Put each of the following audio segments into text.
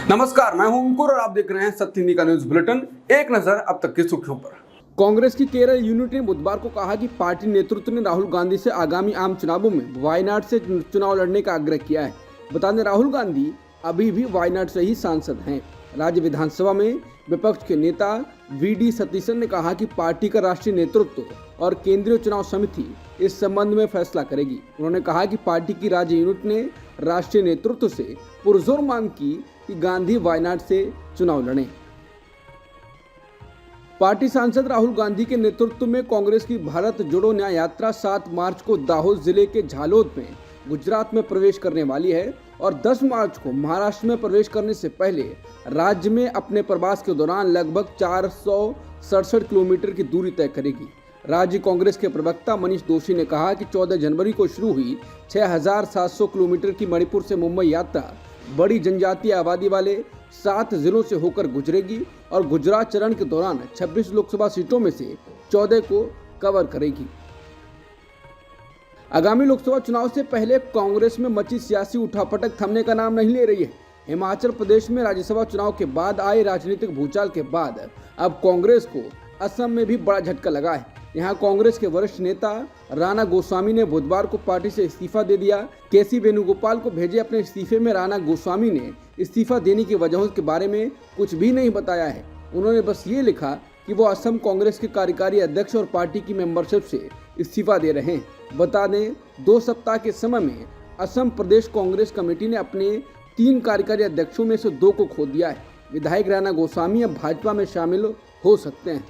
नमस्कार, मैं हूं अंकुर और आप देख रहे हैं सत्य हिंदी का न्यूज बुलेटिन। एक नजर अब तक की सुर्खियों पर। कांग्रेस की केरल यूनिट ने बुधवार को कहा कि पार्टी नेतृत्व ने राहुल गांधी से आगामी आम चुनावों में वायनाड से चुनाव लड़ने का आग्रह किया है। बता दें, राहुल गांधी अभी भी वायनाड से ही सांसद हैं। राज्य विधानसभा में विपक्ष के नेता वी.डी. सतीशन ने कहा कि पार्टी का राष्ट्रीय नेतृत्व और केंद्रीय चुनाव समिति इस संबंध में फैसला करेगी। उन्होंने कहा कि पार्टी की राज्य यूनिट ने राष्ट्रीय नेतृत्व से पुरजोर मांग की कि गांधी वायनाड से चुनाव लड़ें। पार्टी सांसद राहुल गांधी के नेतृत्व में कांग्रेस की भारत जोड़ो न्याय यात्रा 7 मार्च को दाहोद जिले के झालोद में गुजरात में प्रवेश करने वाली है और 10 मार्च को महाराष्ट्र में प्रवेश करने से पहले राज्य में अपने प्रवास के दौरान लगभग 467 किलोमीटर की दूरी तय करेगी। राज्य कांग्रेस के प्रवक्ता मनीष दोशी ने कहा कि 14 जनवरी को शुरू हुई 6700 किलोमीटर की मणिपुर से मुंबई यात्रा बड़ी जनजातीय आबादी वाले 7 जिलों से होकर गुजरेगी और गुजरात चरण के दौरान 26 लोकसभा सीटों में से 14 को कवर करेगी। आगामी लोकसभा चुनाव से पहले कांग्रेस में मची सियासी उठापटक थमने का नाम नहीं ले रही है। हिमाचल प्रदेश में राज्यसभा चुनाव के बाद आए राजनीतिक भूचाल के बाद अब कांग्रेस को असम में भी बड़ा झटका लगा है। यहाँ कांग्रेस के वरिष्ठ नेता राणा गोस्वामी ने बुधवार को पार्टी से इस्तीफा दे दिया। के.सी. वेणुगोपाल को भेजे अपने इस्तीफे में राणा गोस्वामी ने इस्तीफा देने की वजहों के बारे में कुछ भी नहीं बताया है। उन्होंने बस ये लिखा कि वो असम कांग्रेस के कार्यकारी अध्यक्ष और पार्टी की मेंबरशिप से इस्तीफा दे रहे हैं। बता दें, 2 सप्ताह के समय में असम प्रदेश कांग्रेस कमेटी ने अपने 3 कार्यकारी अध्यक्षों में से 2 को खो दिया है। विधायक राणा गोस्वामी अब भाजपा में शामिल हो सकते हैं।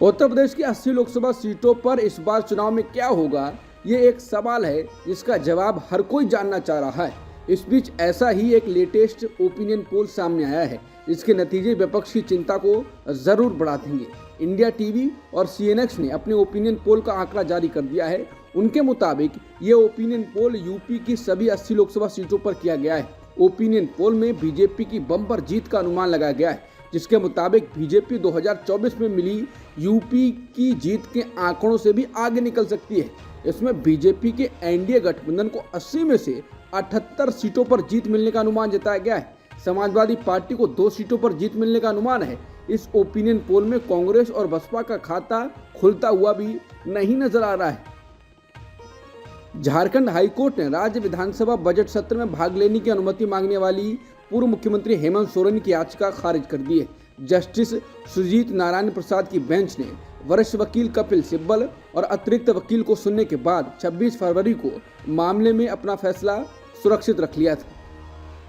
उत्तर प्रदेश की 80 लोकसभा सीटों पर इस बार चुनाव में क्या होगा, ये एक सवाल है जिसका जवाब हर कोई जानना चाह रहा है। इस बीच ऐसा ही एक लेटेस्ट ओपिनियन पोल सामने आया है जिसके नतीजे विपक्ष की चिंता को जरूर बढ़ा देंगे। इंडिया टीवी और सीएनएक्स ने अपने ओपिनियन पोल का आंकड़ा जारी कर दिया है। उनके मुताबिक ये ओपिनियन पोल यूपी की सभी 80 लोकसभा सीटों पर किया गया है। ओपिनियन पोल में बीजेपी की बम्पर जीत का अनुमान लगाया गया है, जिसके मुताबिक बीजेपी 2024 में मिली यूपी की जीत के आंकड़ों से भी आगे निकल सकती है। इसमें बीजेपी के एनडीए गठबंधन को 80 में से 78 सीटों पर जीत मिलने का अनुमान जताया गया है। समाजवादी पार्टी को 2 सीटों पर जीत मिलने का अनुमान है। इस ओपिनियन पोल में कांग्रेस और बसपा का खाता खुलता हुआ भी नहीं नजर आ रहा है। झारखंड हाईकोर्ट ने राज्य विधानसभा बजट सत्र में भाग लेने की अनुमति मांगने वाली पूर्व मुख्यमंत्री हेमंत सोरेन की याचिका खारिज कर दी है। जस्टिस सुजीत नारायण प्रसाद की बेंच ने वरिष्ठ वकील कपिल सिब्बल और अतिरिक्त वकील को सुनने के बाद 26 फरवरी को मामले में अपना फैसला सुरक्षित रख लिया था।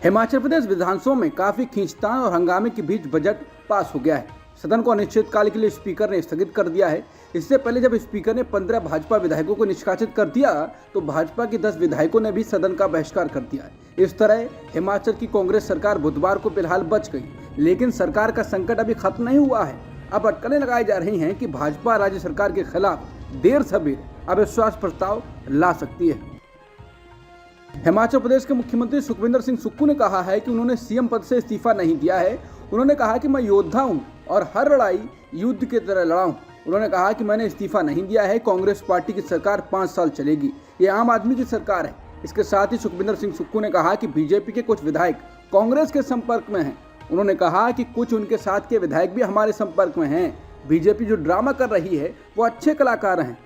हिमाचल प्रदेश विधानसभा में काफी खींचतान और हंगामे के बीच बजट पास हो गया है। सदन को अनिश्चितकाल के लिए स्पीकर ने स्थगित कर दिया है। इससे पहले जब स्पीकर ने 15 भाजपा विधायकों को निष्कासित कर दिया तो भाजपा के 10 विधायकों ने भी सदन का बहिष्कार कर दिया। इस तरह हिमाचल की कांग्रेस सरकार बुधवार को फिलहाल बच गई, लेकिन सरकार का संकट अभी खत्म नहीं हुआ है। अब अटकलें लगाई जा रही हैं कि भाजपा राज्य सरकार के खिलाफ देर सवेर अविश्वास प्रस्ताव ला सकती है। हिमाचल प्रदेश के मुख्यमंत्री सुखविंदर सिंह सुक्खू ने कहा है कि उन्होंने सीएम पद से इस्तीफा नहीं दिया है। उन्होंने कहा कि मैं योद्धा हूं और हर लड़ाई युद्ध की तरह लड़ा हूं। उन्होंने कहा कि मैंने इस्तीफा नहीं दिया है। कांग्रेस पार्टी की सरकार 5 साल चलेगी। ये आम आदमी की सरकार है। इसके साथ ही सुखविंदर सिंह सुक्खू ने कहा कि बीजेपी के कुछ विधायक कांग्रेस के संपर्क में हैं। उन्होंने कहा कि कुछ उनके साथ के विधायक भी हमारे संपर्क में हैं। बीजेपी जो ड्रामा कर रही है वो अच्छे कलाकार हैं।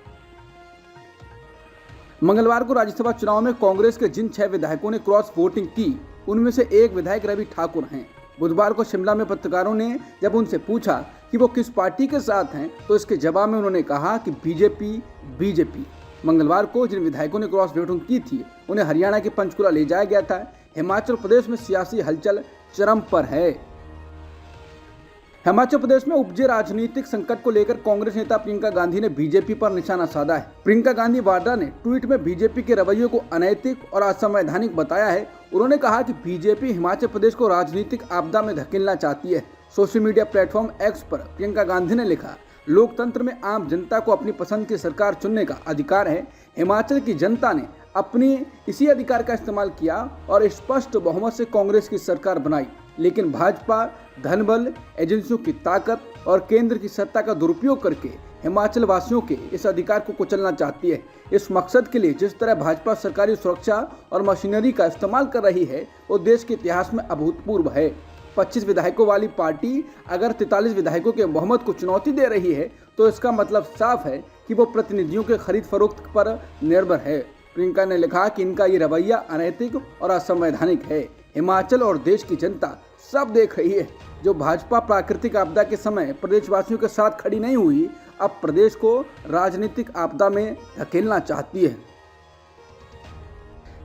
मंगलवार को राज्यसभा चुनाव में कांग्रेस के जिन 6 विधायकों ने क्रॉस वोटिंग की, उनमें से एक विधायक रवि ठाकुर हैं। बुधवार को शिमला में पत्रकारों ने जब उनसे पूछा कि वो किस पार्टी के साथ हैं, तो इसके जवाब में उन्होंने कहा कि बीजेपी। मंगलवार को जिन विधायकों ने क्रॉस वोटिंग की थी उन्हें हरियाणा के पंचकुला ले जाया गया था। हिमाचल प्रदेश में सियासी हलचल चरम पर है। हिमाचल प्रदेश में उपजे राजनीतिक संकट को लेकर कांग्रेस नेता प्रियंका गांधी ने बीजेपी पर निशाना साधा है। प्रियंका गांधी वाड्रा ने ट्वीट में बीजेपी के रवैये को अनैतिक और असंवैधानिक बताया है। उन्होंने कहा कि बीजेपी हिमाचल प्रदेश को राजनीतिक आपदा में धकेलना चाहती है। सोशल मीडिया प्लेटफॉर्म एक्स पर प्रियंका गांधी ने लिखा, लोकतंत्र में आम जनता को अपनी पसंद की सरकार चुनने का अधिकार है। हिमाचल की जनता ने अपने इसी अधिकार का इस्तेमाल किया और स्पष्ट बहुमत से कांग्रेस की सरकार बनाई, लेकिन भाजपा धनबल, एजेंसियों की ताकत और केंद्र की सत्ता का दुरुपयोग करके हिमाचल वासियों के इस अधिकार को कुचलना चाहती है। इस मकसद के लिए जिस तरह भाजपा सरकारी सुरक्षा और मशीनरी का इस्तेमाल कर रही है वो देश के इतिहास में अभूतपूर्व है। 25 विधायकों वाली पार्टी अगर 43 विधायकों के बहुमत को चुनौती दे रही है तो इसका मतलब साफ है कि वो प्रतिनिधियों के खरीद फरोख्त पर निर्भर है। प्रियंका ने लिखा कि इनका ये रवैया अनैतिक और असंवैधानिक है। हिमाचल और देश की जनता सब देख रही है। जो भाजपा प्राकृतिक आपदा के समय प्रदेशवासियों के साथ खड़ी नहीं हुई, अब प्रदेश को राजनीतिक आपदा में धकेलना चाहती है।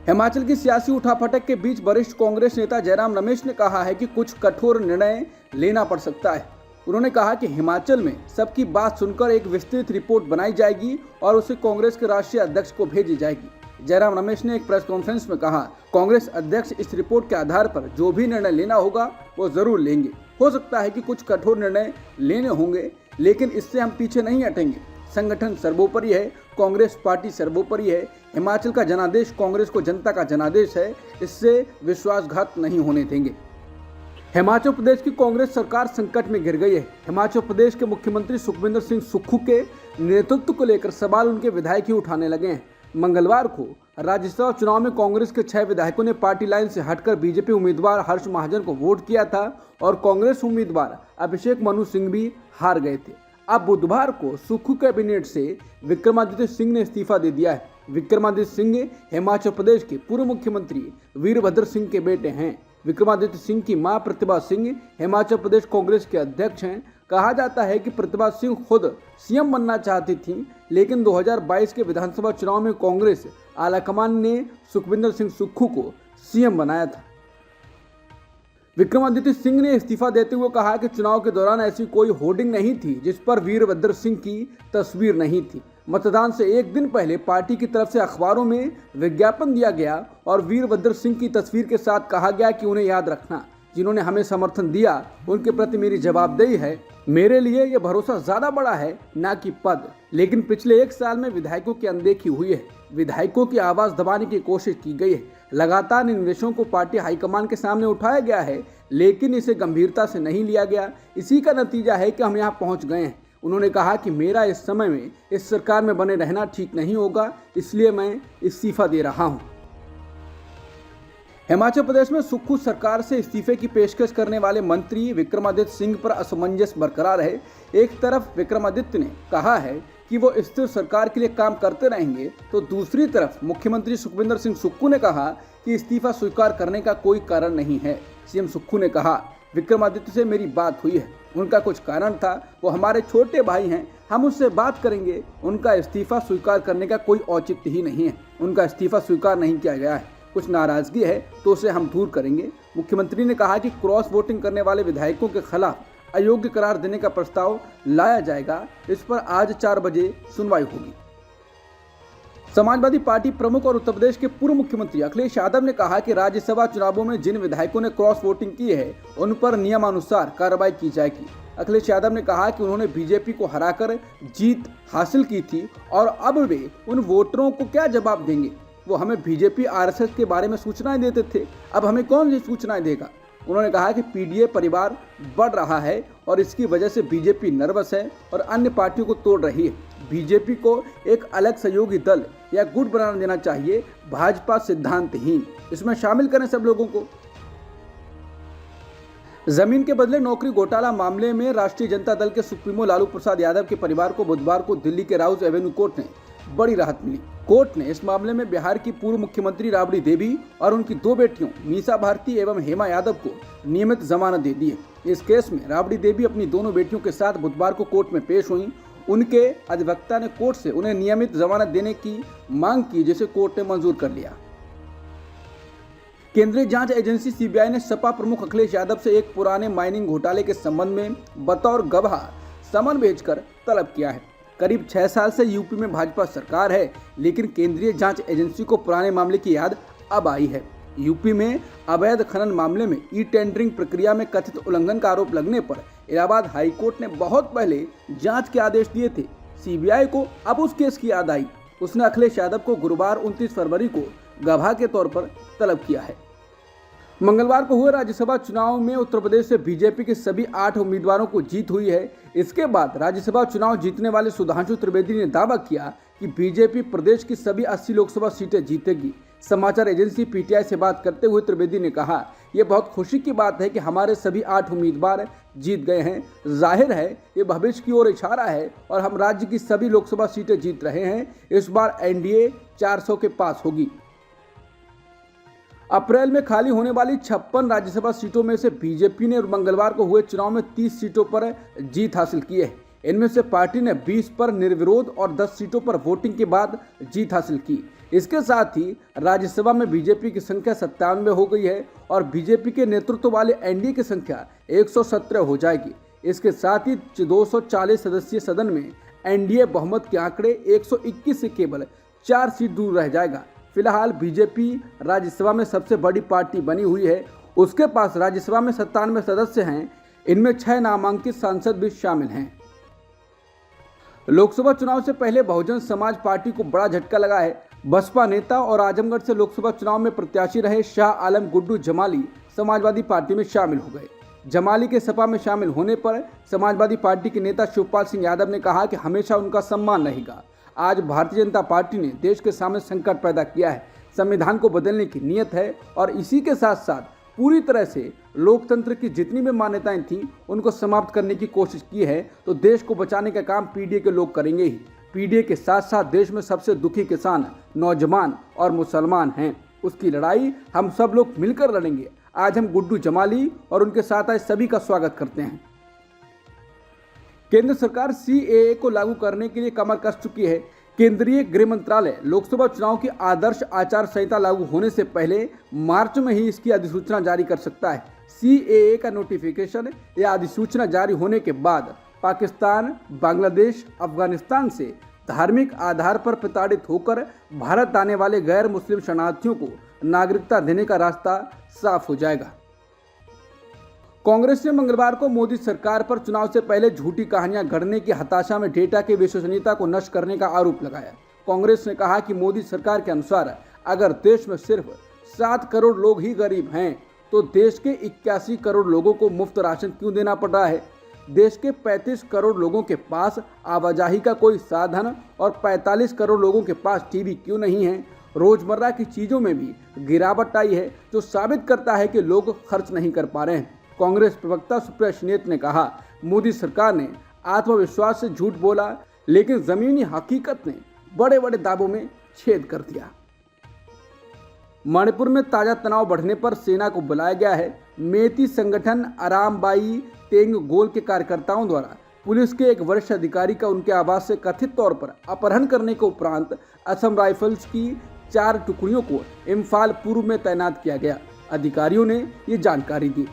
हिमाचल की सियासी उठापटक के बीच वरिष्ठ कांग्रेस नेता जयराम रमेश ने कहा है कि कुछ कठोर निर्णय लेना पड़ सकता है। उन्होंने कहा कि हिमाचल में सबकी बात सुनकर एक विस्तृत रिपोर्ट बनाई जाएगी और उसे कांग्रेस के राष्ट्रीय अध्यक्ष को भेजी जाएगी। जयराम रमेश ने एक प्रेस कॉन्फ्रेंस में कहा, कांग्रेस अध्यक्ष इस रिपोर्ट के आधार पर जो भी निर्णय लेना होगा वो जरूर लेंगे। हो सकता है कि कुछ कठोर निर्णय लेने होंगे, लेकिन इससे हम पीछे नहीं हटेंगे। संगठन सर्वोपरि है, कांग्रेस पार्टी सर्वोपरि है। हिमाचल का जनादेश कांग्रेस को जनता का जनादेश है, इससे विश्वासघात नहीं होने देंगे। हिमाचल प्रदेश की कांग्रेस सरकार संकट में घिर गई है। हिमाचल प्रदेश के मुख्यमंत्री सुखविंदर सिंह सुक्खू के नेतृत्व को लेकर सवाल उनके विधायक ही उठाने लगे हैं। मंगलवार को राज्यसभा चुनाव में कांग्रेस के 6 विधायकों ने पार्टी लाइन से हटकर बीजेपी उम्मीदवार हर्ष महाजन को वोट किया था और कांग्रेस उम्मीदवार अभिषेक मनु सिंह भी हार गए थे। अब बुधवार को सुक्खू कैबिनेट से विक्रमादित्य सिंह ने इस्तीफा दे दिया है। विक्रमादित्य सिंह हिमाचल प्रदेश के पूर्व मुख्यमंत्री वीरभद्र सिंह के बेटे हैं। विक्रमादित्य सिंह की मां प्रतिभा सिंह हिमाचल प्रदेश कांग्रेस के अध्यक्ष हैं। कहा जाता है कि प्रतिभा सिंह खुद सीएम बनना चाहती थीं, लेकिन 2022 के विधानसभा चुनाव में कांग्रेस आलाकमान ने सुखविंदर सिंह सुक्खू को सीएम बनाया था। विक्रमादित्य सिंह ने इस्तीफा देते हुए कहा कि चुनाव के दौरान ऐसी कोई होर्डिंग नहीं थी जिस पर वीरभद्र सिंह की तस्वीर नहीं थी। मतदान से एक दिन पहले पार्टी की तरफ से अखबारों में विज्ञापन दिया गया और वीरभद्र सिंह की तस्वीर के साथ कहा गया कि उन्हें याद रखना, जिन्होंने हमें समर्थन दिया उनके प्रति मेरी जवाबदेही है। मेरे लिए यह भरोसा ज्यादा बड़ा है ना कि पद। लेकिन पिछले 1 साल में विधायकों की अनदेखी हुई है। विधायकों की आवाज दबाने की कोशिश की गई है। लगातार इन विषयों को पार्टी हाईकमान के सामने उठाया गया है, लेकिन इसे गंभीरता से नहीं लिया गया। इसी का नतीजा है कि हम यहाँ पहुँच गए हैं। उन्होंने कहा कि मेरा इस समय में इस सरकार में बने रहना ठीक नहीं होगा, इसलिए मैं इस्तीफा दे रहा हूँ। हिमाचल प्रदेश में सुक्खू सरकार से इस्तीफे की पेशकश करने वाले मंत्री विक्रमादित्य सिंह पर असमंजस बरकरार है। एक तरफ विक्रमादित्य ने कहा है कि वो स्थिर सरकार के लिए काम करते रहेंगे, तो दूसरी तरफ मुख्यमंत्री सुखविंदर सिंह सुक्खू ने कहा कि इस्तीफा स्वीकार करने का कोई कारण नहीं है। सीएम सुक्खू ने कहा, विक्रमादित्य से मेरी बात हुई है, उनका कुछ कारण था, वो हमारे छोटे भाई हैं, हम उससे बात करेंगे। उनका इस्तीफा स्वीकार करने का कोई औचित्य ही नहीं है। उनका इस्तीफा स्वीकार नहीं किया गया है। कुछ नाराजगी है तो उसे हम दूर करेंगे। मुख्यमंत्री ने कहा कि क्रॉस वोटिंग करने वाले विधायकों के खिलाफ अयोग्य करार देने का प्रस्ताव लाया जाएगा। इस पर आज 4 बजे सुनवाई होगी। समाजवादी पार्टी प्रमुख और उत्तर प्रदेश के पूर्व मुख्यमंत्री अखिलेश यादव ने कहा कि राज्यसभा चुनावों में जिन विधायकों ने क्रॉस वोटिंग की है उन पर नियमानुसार कार्रवाई की जाएगी। अखिलेश यादव ने कहा कि उन्होंने बीजेपी को हराकर जीत हासिल की थी और अब वे उन वोटरों को क्या जवाब देंगे। वो हमें बीजेपी आरएसएस के बारे में सूचनाएं देते थे, अब हमें कौन सी सूचनाएं देगा। उन्होंने कहा कि पीडीए परिवार बढ़ रहा है और इसकी वजह से बीजेपी नर्वस है और अन्य पार्टियों को तोड़ रही है। बीजेपी को एक अलग सहयोगी दल या गुट बना देना चाहिए, भाजपा सिद्धांतहीन। इसमें शामिल करें सब लोगों को। जमीन के बदले नौकरी घोटाला मामले में राष्ट्रीय जनता दल के सुप्रीमो लालू प्रसाद यादव के परिवार को बुधवार को दिल्ली के राउज एवेन्यू कोर्ट ने बड़ी राहत मिली। कोर्ट ने इस मामले में बिहार की पूर्व मुख्यमंत्री राबड़ी देवी और उनकी 2 बेटियों मीसा भारती एवं हेमा यादव को नियमित जमानत दे दी है। इस केस में राबड़ी देवी अपनी दोनों बेटियों के साथ बुधवार को कोर्ट में पेश हुई। उनके अधिवक्ता ने कोर्ट से उन्हें नियमित जमानत देने की मांग की, जिसे कोर्ट ने मंजूर कर लिया। केंद्रीय जांच एजेंसी सीबीआई ने सपा प्रमुख अखिलेश यादव से एक पुराने माइनिंग घोटाले के संबंध में बतौर गवाह समन भेजकर तलब किया है। करीब 6 साल से यूपी में भाजपा सरकार है, लेकिन केंद्रीय जांच एजेंसी को पुराने मामले की याद अब आई है। यूपी में अवैध खनन मामले में ई टेंडरिंग प्रक्रिया में कथित उल्लंघन का आरोप लगने पर इलाहाबाद हाईकोर्ट ने बहुत पहले जांच के आदेश दिए थे। सीबीआई को अब उस केस की याद आई। उसने अखिलेश यादव को गुरुवार 29 फरवरी को गवाह के तौर पर तलब किया है। मंगलवार को हुए राज्यसभा चुनाव में उत्तर प्रदेश से बीजेपी के सभी 8 उम्मीदवारों को जीत हुई है। इसके बाद राज्यसभा चुनाव जीतने वाले सुधांशु त्रिवेदी ने दावा किया कि बीजेपी प्रदेश की सभी 80 लोकसभा सीटें जीतेगी। समाचार एजेंसी पीटीआई से बात करते हुए त्रिवेदी ने कहा, यह बहुत खुशी की बात है कि हमारे सभी 8 उम्मीदवार जीत गए हैं। जाहिर है ये भविष्य की ओर इशारा है और हम राज्य की सभी लोकसभा सीटें जीत रहे हैं। इस बार एनडीए 400 के पास होगी। अप्रैल में खाली होने वाली 56 राज्यसभा सीटों में से बीजेपी ने मंगलवार को हुए चुनाव में 30 सीटों पर जीत हासिल की है। इनमें से पार्टी ने 20 पर निर्विरोध और 10 सीटों पर वोटिंग के बाद जीत हासिल की। इसके साथ ही राज्यसभा में बीजेपी की संख्या 97 हो गई है और बीजेपी के नेतृत्व वाले एनडीए की संख्या 117 हो जाएगी। इसके साथ ही 240 सदस्यीय सदन में एनडीए बहुमत के आंकड़े 121 से केवल 4 सीट दूर रह जाएगा। फिलहाल बीजेपी राज्यसभा में सबसे बड़ी पार्टी बनी हुई है। उसके पास राज्यसभा में 97 सदस्य हैं। इनमें 6 नामांकित सांसद भी शामिल हैं। लोकसभा चुनाव से पहले बहुजन समाज पार्टी को बड़ा झटका लगा है। बसपा नेता और आजमगढ़ से लोकसभा चुनाव में प्रत्याशी रहे शाह आलम गुड्डू जमाली समाजवादी पार्टी में शामिल हो गए। जमाली के सपा में शामिल होने पर समाजवादी पार्टी के नेता शिवपाल सिंह यादव ने कहा कि हमेशा उनका सम्मान रहेगा। आज भारतीय जनता पार्टी ने देश के सामने संकट पैदा किया है। संविधान को बदलने की नीयत है और इसी के साथ साथ पूरी तरह से लोकतंत्र की जितनी भी मान्यताएं थीं उनको समाप्त करने की कोशिश की है। तो देश को बचाने का काम पीडीए के लोग करेंगे ही। पीडीए के साथ साथ देश में सबसे दुखी किसान, नौजवान और मुसलमान हैं। उसकी लड़ाई हम सब लोग मिलकर लड़ेंगे। आज हम गुड्डू जमाली और उनके साथ आए सभी का स्वागत करते हैं। केंद्र सरकार सीएए को लागू करने के लिए कमर कस चुकी है। केंद्रीय गृह मंत्रालय लोकसभा चुनाव की आदर्श आचार संहिता लागू होने से पहले मार्च में ही इसकी अधिसूचना जारी कर सकता है। सीएए का नोटिफिकेशन या अधिसूचना जारी होने के बाद पाकिस्तान, बांग्लादेश, अफगानिस्तान से धार्मिक आधार पर प्रताड़ित होकर भारत आने वाले गैर मुस्लिम शरणार्थियों को नागरिकता देने का रास्ता साफ हो जाएगा। कांग्रेस ने मंगलवार को मोदी सरकार पर चुनाव से पहले झूठी कहानियां गढ़ने की हताशा में डेटा की विश्वसनीयता को नष्ट करने का आरोप लगाया। कांग्रेस ने कहा कि मोदी सरकार के अनुसार अगर देश में सिर्फ 7 करोड़ लोग ही गरीब हैं तो देश के 81 करोड़ लोगों को मुफ्त राशन क्यों देना पड़ रहा है। देश के 35 करोड़ लोगों के पास आवाजाही का कोई साधन और 45 करोड़ लोगों के पास टीवी क्यों नहीं है। रोजमर्रा की चीजों में भी गिरावट आई है जो साबित करता है कि लोग खर्च नहीं कर पा रहे हैं। कांग्रेस प्रवक्ता सुप्रिया श्रीनेत ने कहा, मोदी सरकार ने आत्मविश्वास से झूठ बोला लेकिन जमीनी हकीकत ने बड़े बड़े दावों में छेद कर दिया। मणिपुर में ताजा तनाव बढ़ने पर सेना को बुलाया गया है। मेती संगठन अरामबाई तेंग गोल के कार्यकर्ताओं द्वारा पुलिस के एक वरिष्ठ अधिकारी का उनके आवास से कथित तौर पर अपहरण करने के उपरांत असम राइफल्स की 4 टुकड़ियों को इम्फाल पूर्व में तैनात किया गया। अधिकारियों ने ये जानकारी दी।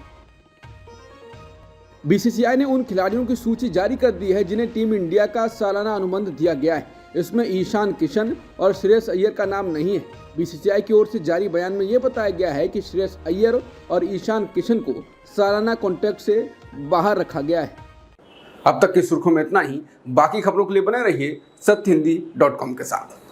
बीसीसीआई ने उन खिलाड़ियों की सूची जारी कर दी है जिन्हें टीम इंडिया का सालाना अनुबंध दिया गया है। इसमें ईशान किशन और श्रेयस अय्यर का नाम नहीं है। बीसीसीआई की ओर से जारी बयान में यह बताया गया है कि श्रेयस अय्यर और ईशान किशन को सालाना कॉन्ट्रैक्ट से बाहर रखा गया है। अब तक की सुर्खियों में इतना ही। बाकी खबरों के लिए बने रहिए सत्यहिंदी.com के साथ।